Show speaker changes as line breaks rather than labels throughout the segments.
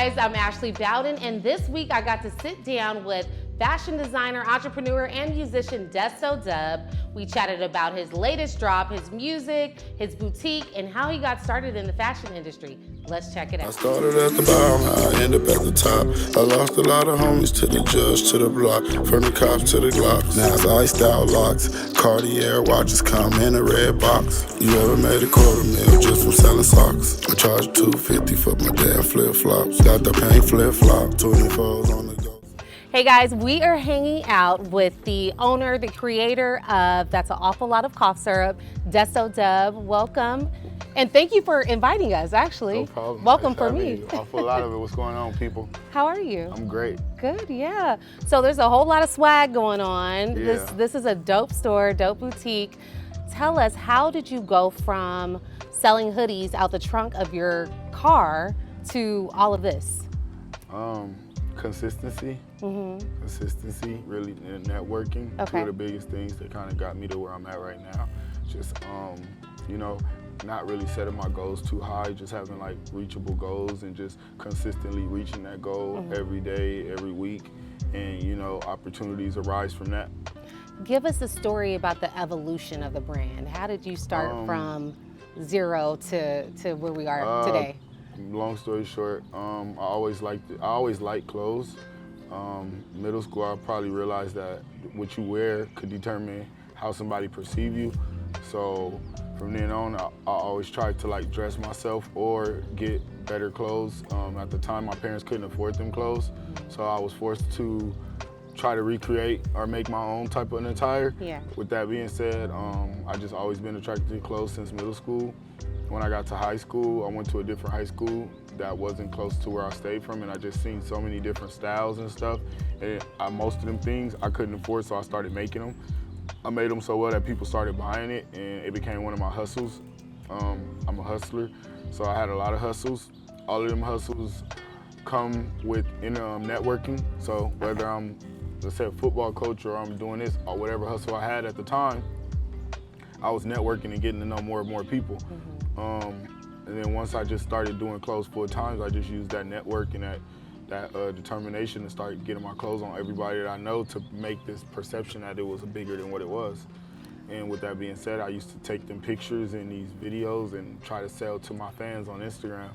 guys, I'm Ashley Bowden, and this week I got to sit down with fashion designer, entrepreneur, and musician Desto Dubb. We chatted about his latest drop, his music, his boutique, and how he got started in the fashion industry. Let's check it out.
I started at the bottom, I ended up at the top. I lost a lot of homies to the judge, to the block, from the cops to the Glocks. Now it's iced out locks, Cartier watches come in a red box. You ever made $250,000 just from selling socks? I charged $250 for my damn flip-flops. Got the paint flip-flop, 24s on the go.
Hey guys, we are hanging out with the owner, the creator of That's an Awful Lot of Cough Syrup, Desto Dubb. Welcome. And thank you for inviting us, actually.
No problem.
Welcome
Thanks
for me.
having you. Awful lot of it. What's going on, people?
How are you?
I'm great.
Good, yeah. So there's a whole lot of swag going on.
Yeah.
This is a dope store, dope boutique. Tell us, how did you go from selling hoodies out the trunk of your car to all of this?
Consistency. Consistency, really, and networking.
Okay.
Two of the biggest things that kind of got me to where I'm at right now. Just, you know, not really setting my goals too high, just having like reachable goals and just consistently reaching that goal every day, every week. And, you know, opportunities arise from that.
Give us a story about the evolution of the brand. How did you start from zero to where we are today?
Long story short, I always liked clothes. Middle school, I probably realized that what you wear could determine how somebody perceive you. So from then on, I always tried to like dress myself or get better clothes. At the time, my parents couldn't afford them clothes, so I was forced to try to recreate or make my own type of attire.
Yeah.
With that being said, I just always been attracted to clothes since middle school. When I got to high school, I went to a different high school that wasn't close to where I stayed from, and I just seen so many different styles and stuff. And most of them things I couldn't afford, so I started making them. I made them so well that people started buying it, and it became one of my hustles. I'm a hustler, so I had a lot of hustles. All of them hustles come with networking. So whether I'm, let's say, a football coach or I'm doing this or whatever hustle I had at the time, I was networking and getting to know more and more people. And then once I just started doing clothes full time, I just used that network and that determination to start getting my clothes on everybody that I know to make this perception that it was bigger than what it was. And with that being said, I used to take them pictures and these videos and try to sell to my fans on Instagram.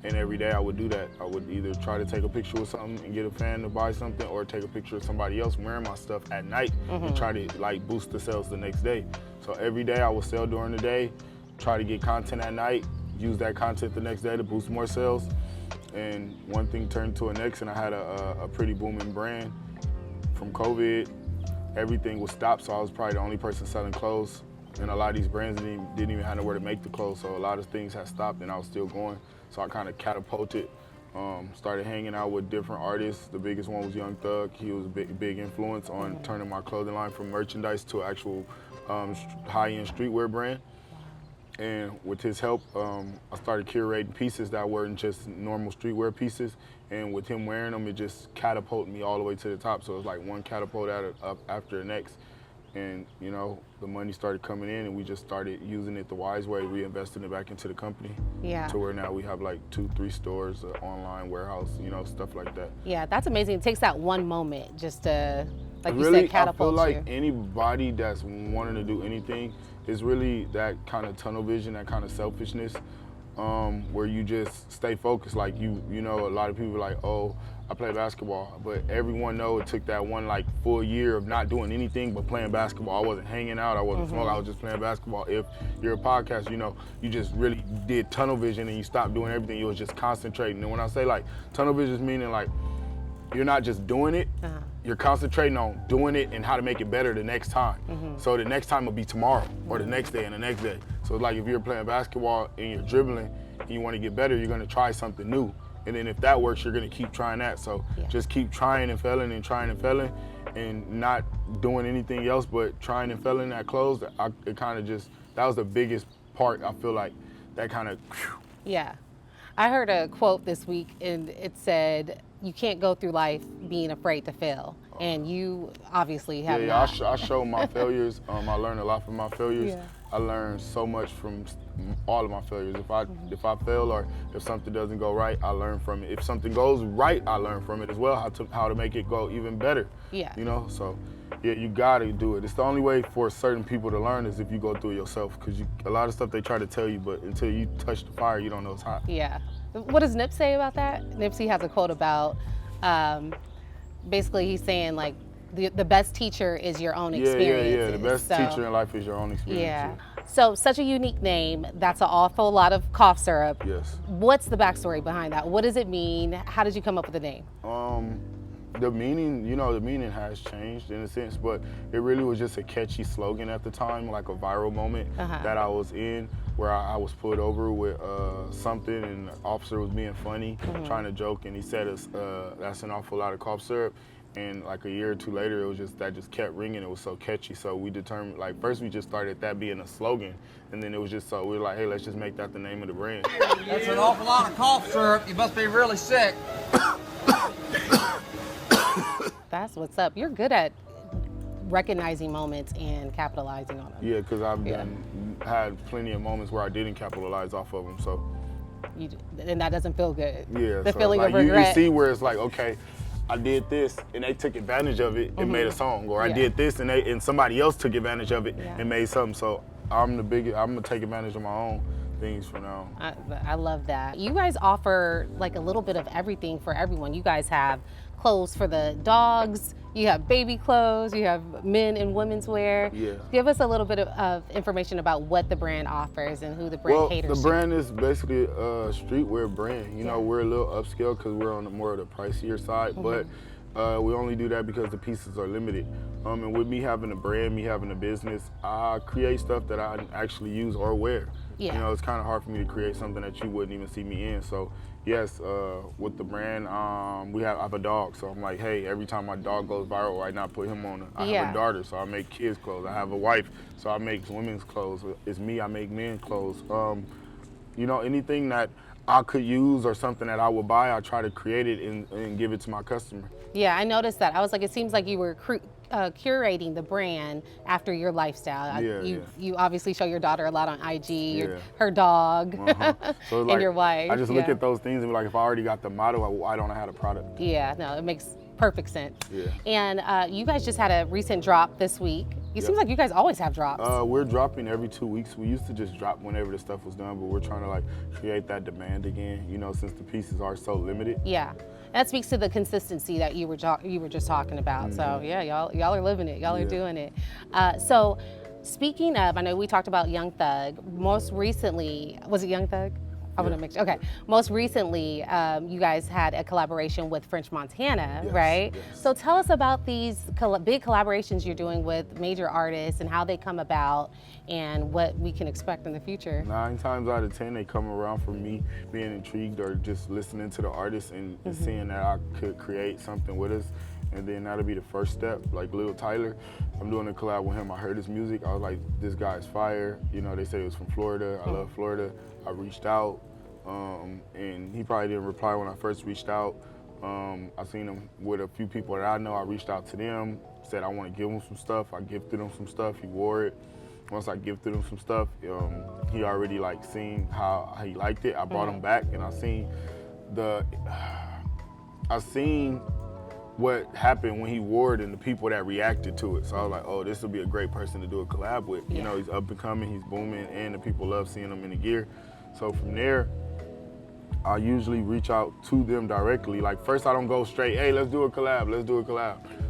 And every day I would do that. I would either try to take a picture with something and get a fan to buy something, or take a picture of somebody else wearing my stuff at night and try to like boost the sales the next day. So every day I would sell during the day, try to get content at night, use that content the next day to boost more sales. And one thing turned to the next, and I had a pretty booming brand. From COVID, everything was stopped, so I was probably the only person selling clothes. And a lot of these brands didn't even have nowhere to make the clothes, so a lot of things had stopped and I was still going. So I kind of catapulted, started hanging out with different artists. The biggest one was Young Thug. He was a big influence on turning my clothing line from merchandise to an actual high-end streetwear brand. And with his help, I started curating pieces that weren't just normal streetwear pieces. And with him wearing them, it just catapulted me all the way to the top. So it was like one catapult up after the next. And, you know, the money started coming in, and we just started using it the wise way, reinvesting it back into the company.
Yeah.
To where now we have like 2-3 stores, online warehouse, you know, stuff like that.
Yeah, that's amazing. It takes that one moment just to, like you
Really,
said, catapult
I feel
you.
like anybody that's wanting to do anything is really that kind of tunnel vision, that kind of selfishness, where you just stay focused. Like you know, a lot of people are like, oh, I play basketball, but everyone knows it took that one like full year of not doing anything but playing basketball. I wasn't hanging out, I wasn't smoking, I was just playing basketball. If you're a podcast, you know, you just really did tunnel vision and you stopped doing everything, you was just concentrating. And when I say like tunnel vision, is meaning like you're not just doing it, you're concentrating on doing it and how to make it better the next time. So the next time will be tomorrow or the next day and the next day. So like if you're playing basketball and you're dribbling and you want to get better, you're going to try something new. And then if that works, you're going to keep trying that. So just keep trying and failing and trying and failing and not doing anything else but trying and failing at clothes. It kind of just, that was the biggest part. I feel like that kind of.
Yeah. I heard a quote this week, and it said, you can't go through life being afraid to fail. And you obviously have not.
I show my failures. I learned a lot from my failures. I learn so much from all of my failures. If I fail or if something doesn't go right, I learn from it. If something goes right, I learn from it as well, how to make it go even better.
Yeah.
You know, so yeah, you gotta do it. It's the only way for certain people to learn is if you go through it yourself, because a lot of stuff they try to tell you, but until you touch the fire, you don't know it's hot.
Yeah. What does Nip say about that? Nipsey has a quote about, basically he's saying like, the best teacher is your own experience.
Yeah. The best teacher in life is your own experience.
Yeah. So such a unique name. That's an awful lot of cough syrup.
Yes.
What's the backstory behind that? What does it mean? How did you come up with the name?
The meaning, the meaning has changed in a sense, but it really was just a catchy slogan at the time, like a viral moment that I was in, where I was pulled over with something, and the officer was being funny, trying to joke, and he said, "That's an awful lot of cough syrup." And like a year or two later, it was just kept ringing. It was so catchy. So we determined, like, first we just started that being a slogan, and then it was just so we were like, hey, let's just make that the name of the brand.
That's an awful lot of cough syrup. You must be really sick.
That's what's up. You're good at recognizing moments and capitalizing on them.
Yeah, because I've had plenty of moments where I didn't capitalize off of them. So.
And that doesn't feel good.
Yeah.
The
so
feeling
like,
of regret.
You see where it's like, okay, I did this and they took advantage of it and made a song, or I did this and somebody else took advantage of it and made something. So I'm gonna take advantage of my own things for now.
I love that. You guys offer like a little bit of everything for everyone. You guys have clothes for the dogs, you have baby clothes, you have men and women's wear.
Yeah.
Give us a little bit of information about what the brand offers and who the brand caters to.
The brand is basically a streetwear brand. You know, we're a little upscale because we're on the more of the pricier side, but we only do that because the pieces are limited. And with me having a brand, me having a business, I create stuff that I actually use or wear.
Yeah.
You know, it's kind of hard for me to create something that you wouldn't even see me in. So yes, with the brand, I have a dog. So I'm like, hey, every time my dog goes viral, right now I put him on. I have a daughter, so I make kids clothes. I have a wife, so I make women's clothes. It's me, I make men's clothes. You know, anything that I could use or something that I would buy, I try to create it and give it to my customer.
Yeah, I noticed that. I was like, it seems like you were curating the brand after your lifestyle. You obviously show your daughter a lot on IG, her dog,
so
and
like,
your wife.
I just look at those things and be like, if I already got the motto, why don't I have the product?
Yeah, no, it makes perfect sense.
Yeah.
And you guys just had a recent drop this week. It seems like you guys always have drops.
We're dropping every 2 weeks. We used to just drop whenever the stuff was done, but we're trying to like create that demand again, you know, since the pieces are so limited.
Yeah. That speaks to the consistency that you were just talking about. So yeah, y'all are living it. Y'all are doing it. So speaking of, I know we talked about Young Thug. Most recently, was it Young Thug? I want to make sure. Okay. Most recently, you guys had a collaboration with French Montana, right?
Yes.
So tell us about these big collaborations you're doing with major artists and how they come about and what we can expect in the future.
9 times out of 10, they come around from me being intrigued or just listening to the artist and seeing that I could create something with us. And then that'll be the first step. Like Lil Tyler, I'm doing a collab with him. I heard his music. I was like, this guy's fire. You know, they say he was from Florida. I love Florida. I reached out, and he probably didn't reply when I first reached out. I seen him with a few people that I know. I reached out to them, said I want to give him some stuff. I gifted him some stuff. He wore it. Once I gifted him some stuff, he already like seen how he liked it. I brought him back, and I seen what happened when he wore it and the people that reacted to it. So I was like, oh, this would be a great person to do a collab with. You know, he's up and coming, he's booming, and the people love seeing him in the gear. So from there, I usually reach out to them directly. Like first I don't go straight, hey, let's do a collab.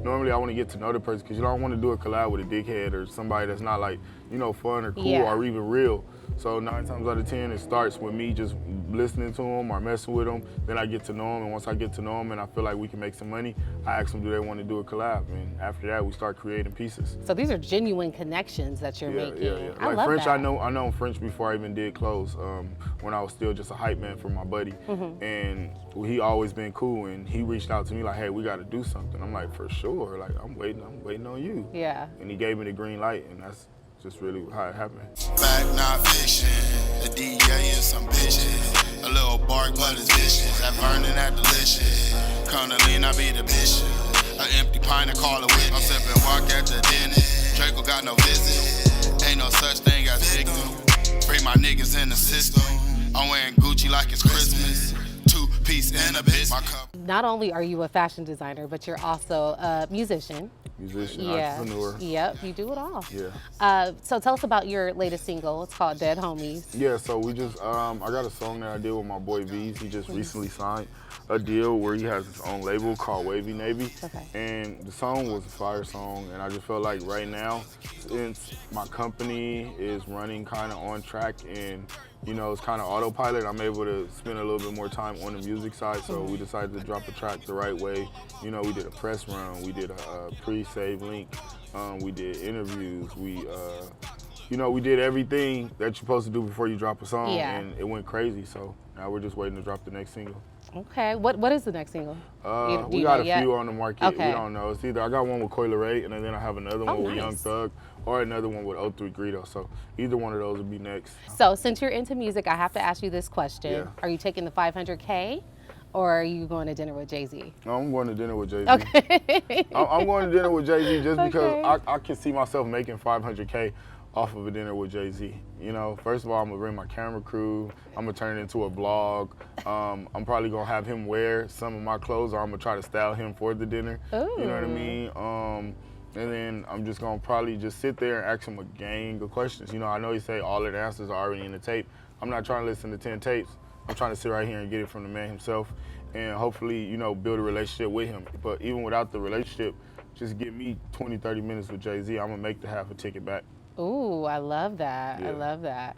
Normally I want to get to know the person because you don't want to do a collab with a dickhead or somebody that's not like, you know, fun or cool or even real. So 9 times out of 10, it starts with me just listening to them or messing with them. Then I get to know them, and once I get to know them and I feel like we can make some money, I ask them, do they want to do a collab? And after that, we start creating pieces.
So these are genuine connections that you're making.
Yeah.
I
like
love
French,
that.
I know French before I even did clothes. When I was still just a hype man for my buddy, and he always been cool. And he reached out to me like, hey, we got to do something. I'm like, for sure. Like I'm waiting on you.
Yeah.
And he gave me the green light, and that's just really how it happened.
Fact, not fiction. The DA is some bitches. A little bark, but it's vicious. That burning, that delicious. Come to lean, I be the bishop. An empty pint, I call a witness. I'm sipping walk at the dentist. Draco got no visit. Ain't no such thing as victim. Bring my niggas in the system. I'm wearing Gucci like it's Christmas. Two-piece and a bitch. My cup.
Not only are you a fashion designer, but you're also a musician.
Entrepreneur.
Yep, you do it all.
Yeah.
So tell us about your latest single. It's called Dead Homies.
Yeah, so we just, I got a song that I did with my boy V's. He just recently signed a deal where he has his own label called Wavy Navy.
Okay.
And the song was a fire song, and I just felt like right now, since my company is running kind of on track and you know, it's kind of autopilot, I'm able to spend a little bit more time on the music side, so we decided to drop a track the right way. You know, we did a press run, we did a pre-save link, we did interviews, you know, we did everything that you're supposed to do before you drop a song, and it went crazy, so now we're just waiting to drop the next single.
Okay, what is the next single?
We got a few on the market.
Okay.
We don't know. It's either I got one with Coi Leray, and then I have another one with Young Thug, or another one with 03 Greedo. So either one of those would be next.
So since you're into music, I have to ask you this question.
Yeah.
Are you taking the 500K, or are you going to dinner with Jay-Z?
I'm going to dinner with Jay-Z.
Okay.
I'm going to dinner with Jay-Z just because
Okay.
I can see myself making 500K off of a dinner with Jay-Z. You know, first of all, I'm gonna bring my camera crew. I'm gonna turn it into a vlog. I'm probably gonna have him wear some of my clothes, or I'm gonna try to style him for the dinner.
Ooh.
You know what I mean? And then I'm just gonna probably just sit there and ask him a gang of questions. You know, I know he say all of the answers are already in the tape. I'm not trying to listen to 10 tapes. I'm trying to sit right here and get it from the man himself, and hopefully, you know, build a relationship with him. But even without the relationship, just give me 20, 30 minutes with Jay-Z. I'm gonna make the half a ticket back.
Ooh, I love that.
Yeah.
I love that.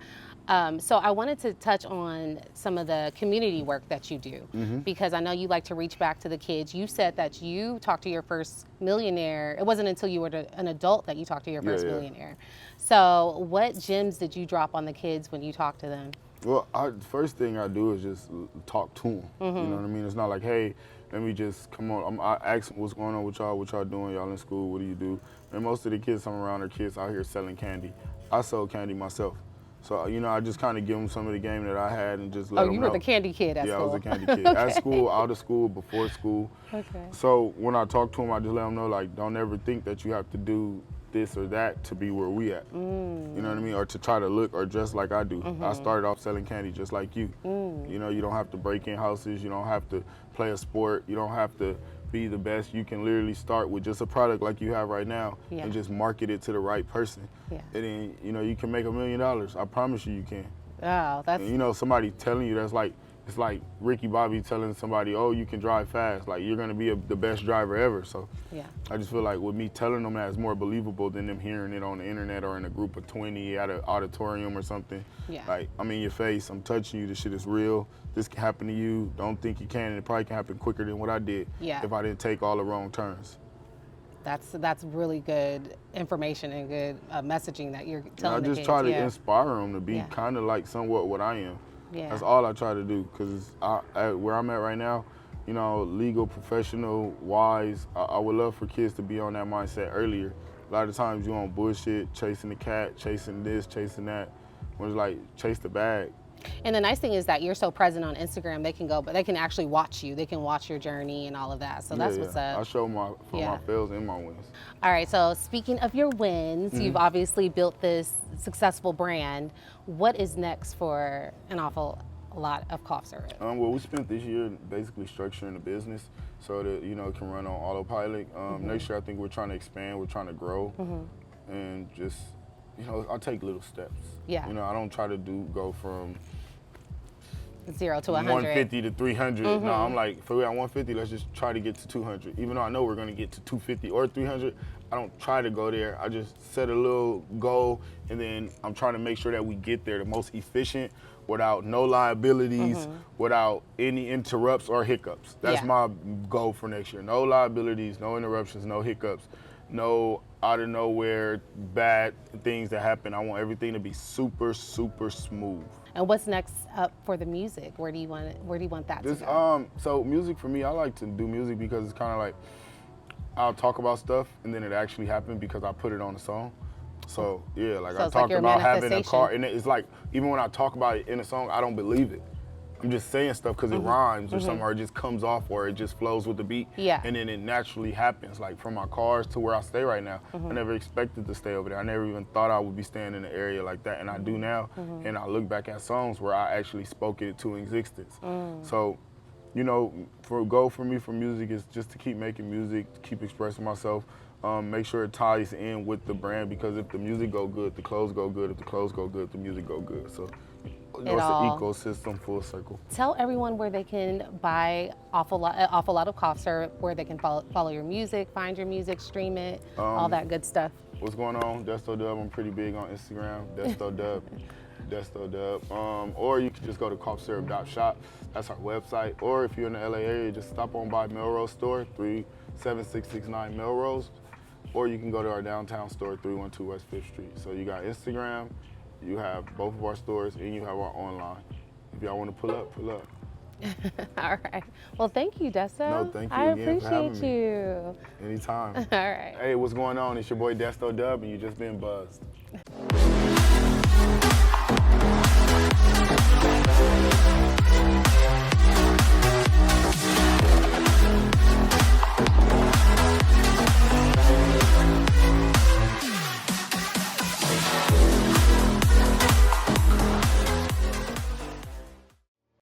So I wanted to touch on some of the community work that you do, because I know you like to reach back to the kids. You said that you talked to your first millionaire. It wasn't until you were an adult that you talked to your first millionaire. So what gems did you drop on the kids when you talked to them?
Well, the first thing I do is just talk to them. You know what I mean? It's not like, hey, let me just come on. I ask them what's going on with y'all, what y'all doing, y'all in school, what do you do? And most of the kids I'm around are kids out here selling candy. I sold candy myself. So, you know, I just kind of give them some of the game that I had and just let them know.
Oh, you were the candy kid at school.
Yeah, I was a candy kid. At school, out of school, before school.
Okay.
So when I talk to them, I just let them know, like, don't ever think that you have to do this or that to be where we at. You know what I mean? Or to try to look or dress like I do. I started off selling candy just like you. You know, you don't have to break in houses. You don't have to play a sport. You don't have to be the best. You can literally start with just a product like you have right now and just market it to the right person. And then, you know, you can make $1 million. I promise you, you can.
Oh, that's...
And, you know, somebody telling you that's like, it's like Ricky Bobby telling somebody, oh, you can drive fast. Like, you're going to be the best driver ever. So I just feel like with me telling them that is more believable than them hearing it on the internet or in a group of 20 at an auditorium or something. Like, I'm in your face. I'm touching you. This shit is real. This can happen to you. Don't think you can. And it probably can happen quicker than what I did if I didn't take all the wrong turns.
That's really good information and good messaging that you're telling the kids.
I just try to inspire them to be kind of like somewhat what I am. That's all I try to do, because where I'm at right now, you know, legal, professional, wise, I would love for kids to be on that mindset earlier. A lot of times you on bullshit, chasing the cat, chasing this, chasing that, when it's like, chase the bag.
And the nice thing is that you're so present on Instagram, they can go, but they can actually watch you. They can watch your journey and all of that. So that's what's up.
I show my fails and my wins.
All right, so speaking of your wins, you've obviously built this successful brand. What is next for an awful lot of cough syrup?
Well, we spent this year basically structuring the business so that, you know, it can run on autopilot. Next year, I think we're trying to expand, we're trying to grow, and just, you know, I take little steps. You know, I don't try to go from
0 to 100.
150 to 300. No, I'm like, for real, at 150, let's just try to get to 200. Even though I know we're gonna get to 250 or 300, I don't try to go there. I just set a little goal, and then I'm trying to make sure that we get there the most efficient, without no liabilities, without any interrupts or hiccups. That's my goal for next year. No liabilities, no interruptions, no hiccups, no out of nowhere bad things that happen. I want everything to be super, super smooth.
And what's next up for the music? Where do you want that to go?
So music for me, I like to do music because it's kind of like, I'll talk about stuff and then it actually happened because I put it on a song. So yeah, like I talked about having a car, and it's like, even when I talk about it in a song, I don't believe it. I'm just saying stuff because it rhymes or something, or it just comes off, or it just flows with the beat.
Yeah.
And then it naturally happens. Like from my cars to where I stay right now, I never expected to stay over there. I never even thought I would be staying in an area like that, and I do now. And I look back at songs where I actually spoke it to existence. So, you know, goal for me for music is just to keep making music, to keep expressing myself. Make sure it ties in with the brand, because if the music go good, the clothes go good. If the clothes go good, the music go good. So it's an ecosystem full circle.
Tell everyone where they can buy awful lot of cough syrup, where they can follow your music, find your music, stream it, all that good stuff.
What's going on? Desto Dubb. I'm pretty big on Instagram. Desto Dubb. Desto Dubb. Or you can just go to coughsyrup.shop. That's our website. Or if you're in the LA area, just stop on by Melrose store, 37669 Melrose. Or you can go to our downtown store, 312 West 5th Street. So you got Instagram, you have both of our stores, and you have our online. If y'all want to pull up, pull up.
All right. Well, thank you, Desto.
No, thank you
I
again for having
appreciate
me.
you.
Anytime.
All right.
Hey, what's going on? It's your boy Desto Dubb, and you just been buzzed.